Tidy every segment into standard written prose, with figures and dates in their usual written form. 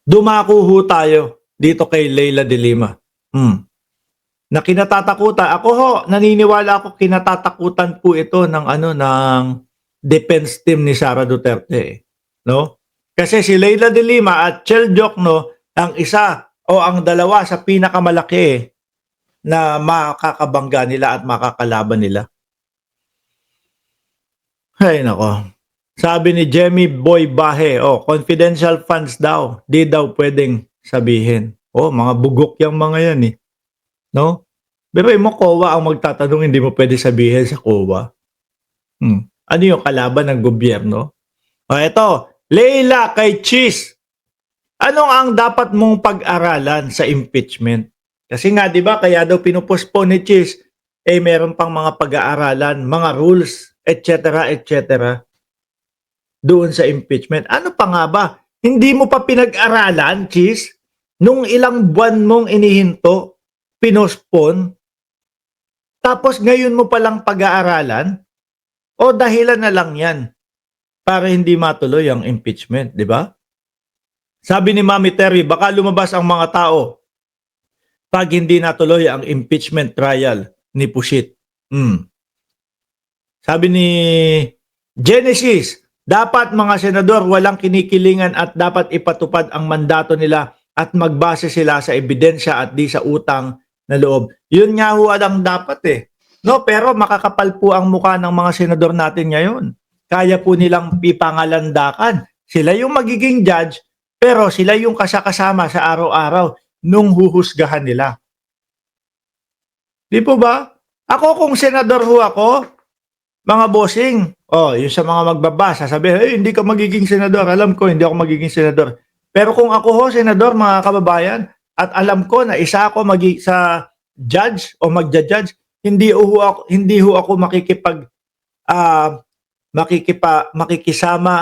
Dumako ho tayo dito kay Leila de Lima. Na kinatatakutan. Ako ho, naniniwala ako kinatatakutan po ito ng ng defense team ni Sara Duterte, no? Kasi si Leila de Lima at Chel Diokno ang isa o ang dalawa sa pinakamalaki na makakabangga nila at makakalaban nila. Ay nako. Sabi ni Jemmy Boy Bahe, confidential funds daw, di daw pwedeng sabihin. Mga bugok yung mga yan no? Pero mo COA ang magtatanong, hindi mo pwede sabihin sa COA. Ano yung kalaban ng gobyerno? Ito, Leila kay Cheese. Anong ang dapat mong pag-aralan sa impeachment? Kasi nga, di ba, kaya daw pinupospone ni Cheese, meron pang mga pag-aaralan, mga rules, etc., etc., doon sa impeachment. Ano pa nga ba? Hindi mo pa pinag-aralan, Cheese? Nung ilang buwan mong inihinto, pinospone, tapos ngayon mo palang pag-aaralan? O dahilan na lang yan para hindi matuloy ang impeachment, di ba? Sabi ni Mami Terry, baka lumabas ang mga tao pag hindi natuloy ang impeachment trial ni Pusit. Sabi ni Genesis, dapat mga senador walang kinikilingan at dapat ipatupad ang mandato nila at magbase sila sa ebidensya at di sa utang na loob. Yun nga ho ang dapat No, pero makakapal po ang mukha ng mga senador natin ngayon. Kaya po nilang ipangalandakan. Sila yung magiging judge, pero sila yung kasakasama sa araw-araw nung huhusgahan nila. Di po ba? Ako kung senador ho ako, mga bossing, yung sa mga magbabasa, sabi, hindi ka magiging senador. Alam ko, hindi ako magiging senador. Pero kung ako ho, senador, mga kababayan, at alam ko na isa ako sa judge o magja-judge, hindi ho ako makikisama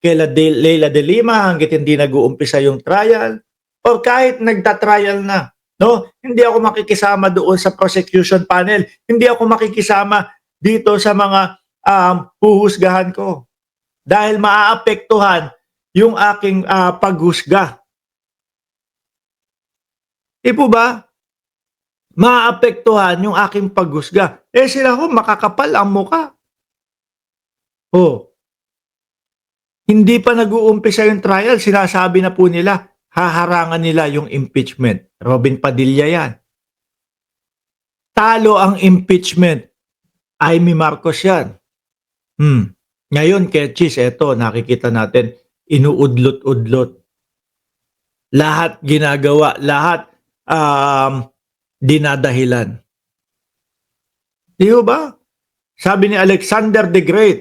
kay Leila de Lima hangga't hindi nag-uumpisa yung trial or kahit nagta-trial na. No, hindi ako makikisama doon sa prosecution panel. Hindi ako makikisama dito sa mga huhusgahan ko dahil maaapektuhan yung aking paghusga. Di po ba? Maaapektuhan yung aking paghusga. Sila ho, makakapal ang muka. Hindi pa nag-uumpisa yung trial, sinasabi na po nila, haharangan nila yung impeachment. Robin Padilla yan. Talo ang impeachment. Amy Marcos yan. Ngayon, Ketchis, eto, nakikita natin, inuudlot-udlot. Lahat ginagawa, lahat dinadahilan. Di ba? Sabi ni Alexander the Great,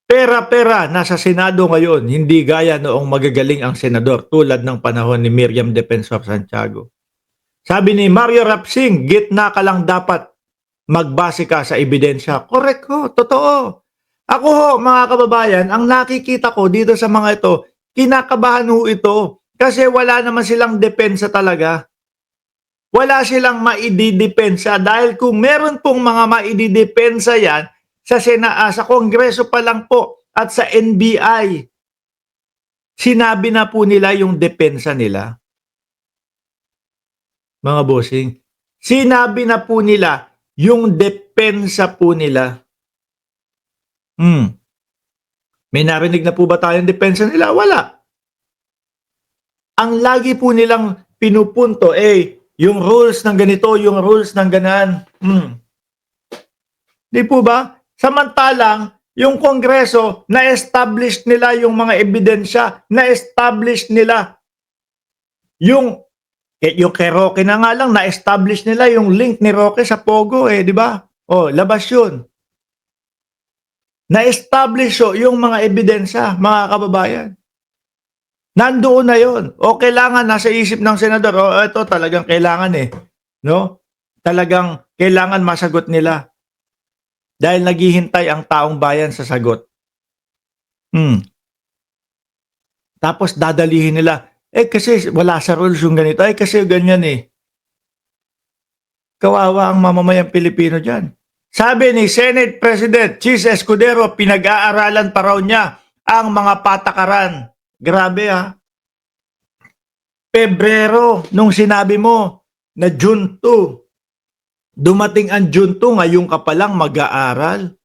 pera-pera nasa Senado ngayon, hindi gaya noong magagaling ang senador tulad ng panahon ni Miriam Defensor Santiago. Sabi ni Mario Rapsing, gitna ka lang dapat magbase ka sa ebidensya. Correct ho, totoo. Ako ho, mga kababayan, ang nakikita ko dito sa mga ito, kinakabahan ho ito kasi wala naman silang depensa talaga. Wala silang maididepensa dahil kung meron pong mga maididepensa yan sa Kongreso pa lang po at sa NBI, sinabi na po nila yung depensa nila. Mga bossing, sinabi na po nila yung depensa po nila. May narinig na po ba tayong depensa nila? Wala. Ang lagi po nilang pinupunto yung rules ng ganito, yung rules ng ganan. Di po ba? Samantalang, yung Kongreso, na-establish nila yung mga ebidensya, na-establish nila yung kay Roque na nga lang, na-establish nila yung link ni Roque sa Pogo di ba? Labas yun. Na-establish yung mga ebidensya, mga kababayan. Nandoon na yon. Kailangan nasa isip ng senador, ito talagang kailangan no? Talagang kailangan masagot nila. Dahil naghihintay ang taong bayan sa sagot. Tapos dadalihin nila, kasi wala sa rules yung ganito, kasi ganyan Kawawa ang mamamayang Pilipino dyan. Sabi ni Senate President Chis Escudero, pinag-aaralan pa raw niya ang mga patakaran. Grabe Pebrero, nung sinabi mo na June 2, dumating ang June 2, ngayon ka palang mag-aaral.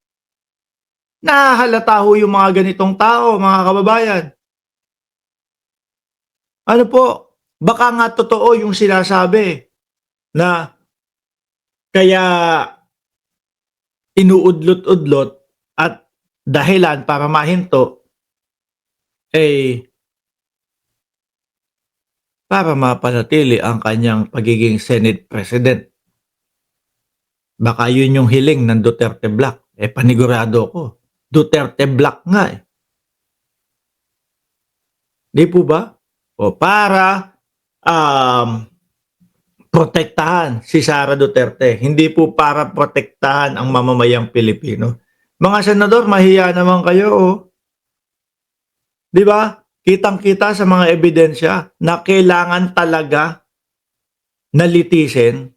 Nahahalata ho yung mga ganitong tao, mga kababayan. Ano po, baka nga totoo yung sinasabi na kaya inuudlot-udlot at dahilan para mahinto, eh, para mapanatili ang kanyang pagiging Senate President. Baka yun yung hiling ng Duterte Black. Panigurado ko. Duterte Black nga eh. Di po ba? O para protektahan si Sara Duterte. Hindi po para protektahan ang mamamayang Pilipino. Mga senador, mahiya naman kayo. Oh. Di ba? Kitang-kita sa mga ebidensya na kailangan talaga nalitisin.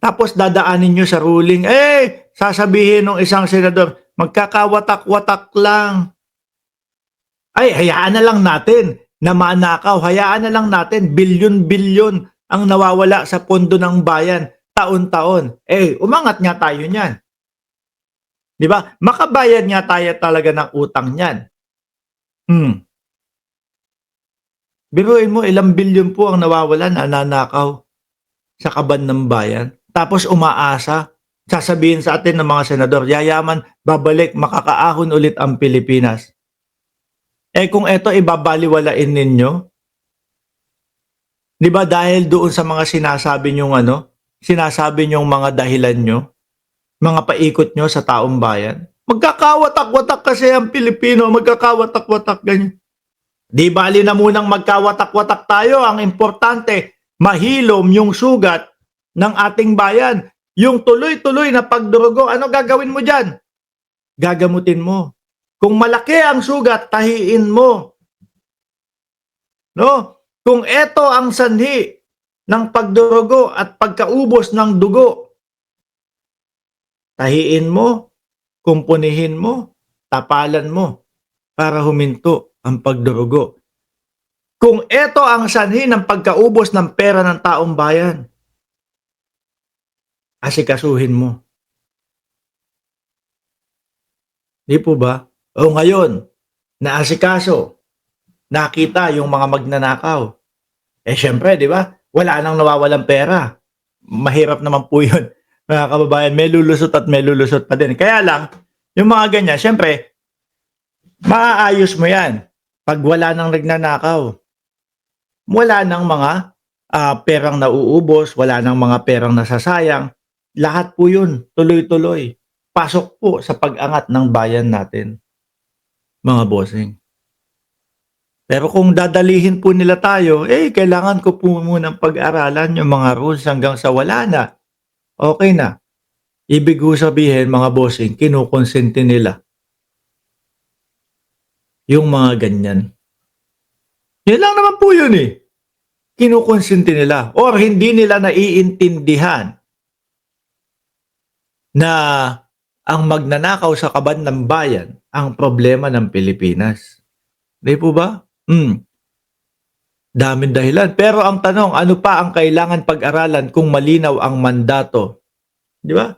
Tapos dadaanin nyo sa ruling, sasabihin ng isang senador, magkakawatak-watak lang. Ay, hayaan na lang natin na manakaw. Hayaan na lang natin, bilyon-bilyon ang nawawala sa pondo ng bayan taon-taon. Umangat nga tayo niyan. Di ba? Makabayad nga tayo talaga ng utang niyan. Biruin mo, ilang bilyon po ang nawawala na nanakaw sa kaban ng bayan. Tapos umaasa, sasabihin sa atin ng mga senador, yayaman, babalik, makakaahon ulit ang Pilipinas. Kung eto ibabaliwalain ninyo, di ba dahil doon sa mga sinasabi nyong mga dahilan nyo, mga paikot nyo sa taong bayan, magkakawatak-watak kasi ang Pilipino, magkakawatak-watak ganyan. Di bali na munang magkawatak-watak tayo, ang importante, mahilom yung sugat ng ating bayan. Yung tuloy-tuloy na pagdurugo, ano gagawin mo dyan? Gagamutin mo. Kung malaki ang sugat, tahiin mo. No? Kung ito ang sanhi ng pagdurugo at pagkaubos ng dugo, tahiin mo, kumpunihin mo, tapalan mo para huminto ang pagdurugo. Kung ito ang sanhi ng pagkaubos ng pera ng taong bayan, asikasuhin mo. Di po ba? O ngayon, naasikaso, nakita yung mga magnanakaw. Syempre, di ba? Wala nang nawawalang pera. Mahirap naman po yun. Mga kababayan, may lulusot at may lulusot pa din. Kaya lang, yung mga ganyan, syempre, maaayos mo yan. Pag wala nang nagnanakaw, wala nang mga perang nauubos, wala nang mga perang nasasayang, lahat po yun, tuloy-tuloy. Pasok po sa pag-angat ng bayan natin, mga bossing. Pero kung dadalihin po nila tayo, kailangan ko po munang pag-aralan yung mga rules hanggang sa wala na. Okay na. Ibig sabihin, mga bossing, kinukonsente nila yung mga ganyan. Yan lang naman po yun eh. Kinukonsente nila or hindi nila naiintindihan na ang magnanakaw sa kaban ng bayan ang problema ng Pilipinas. Di po ba? Daming dahilan. Pero ang tanong, ano pa ang kailangan pag-aralan kung malinaw ang mandato? Di ba?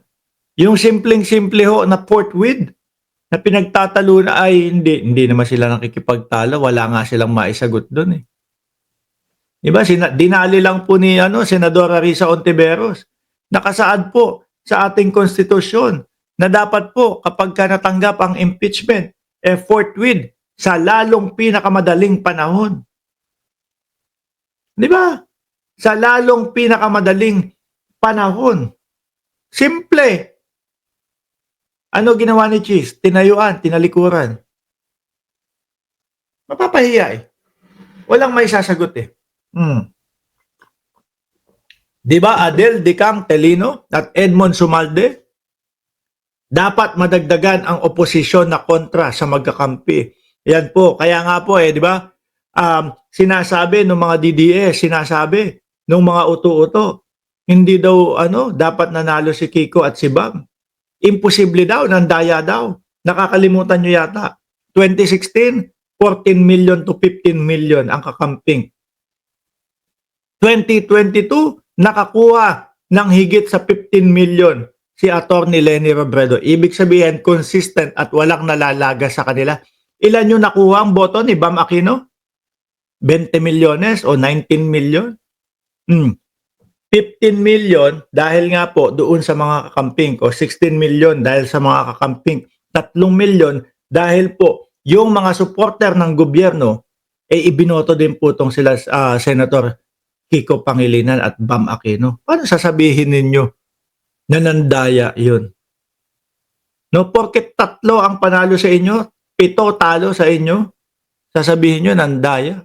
Yung simpleng-simple ho na Fort With na pinagtatalo na ay hindi naman sila nakikipagtalo, wala nga silang maisagot doon eh. Diba? Dinali lang po ni Senadora Risa Ontiveros. Nakasaad po sa ating konstitusyon na dapat po kapag ka natanggap ang impeachment, forthwith sa lalong pinakamadaling panahon. Diba? Sa lalong pinakamadaling panahon. Simple. Ano ginawa ni Cheese? Tinayuan, tinalikuran. Mapapahiya eh. Walang may sasagot eh. Diba Adel Dicang Telino at Edmond Sumalde? Dapat madagdagan ang oposisyon na kontra sa magkakampi. Yan po. Kaya nga po di ba? Sinasabi ng mga DDS, sinasabi ng mga uto-uto, hindi daw dapat nanalo si Kiko at si Bam. Imposible daw, nandaya daw. Nakakalimutan nyo yata. 2016, 14 million to 15 million ang kakamping. 2022, nakakuha ng higit sa 15 million si Attorney Leni Robredo. Ibig sabihin, consistent at walang nalalaga sa kanila. Ilan yung nakuha ang boto ni Bam Aquino? 20 milyones o 19 million? 15 million dahil nga po doon sa mga kakamping o 16 million dahil sa mga kakamping. 3 milyon dahil po yung mga supporter ng gobyerno ibinoto din po itong sila Senator Kiko Pangilinan at Bam Aquino. Paano sasabihin ninyo na nandaya yun? No, porket 3 ang panalo sa inyo, 7 talo sa inyo, sasabihin nyo nandaya.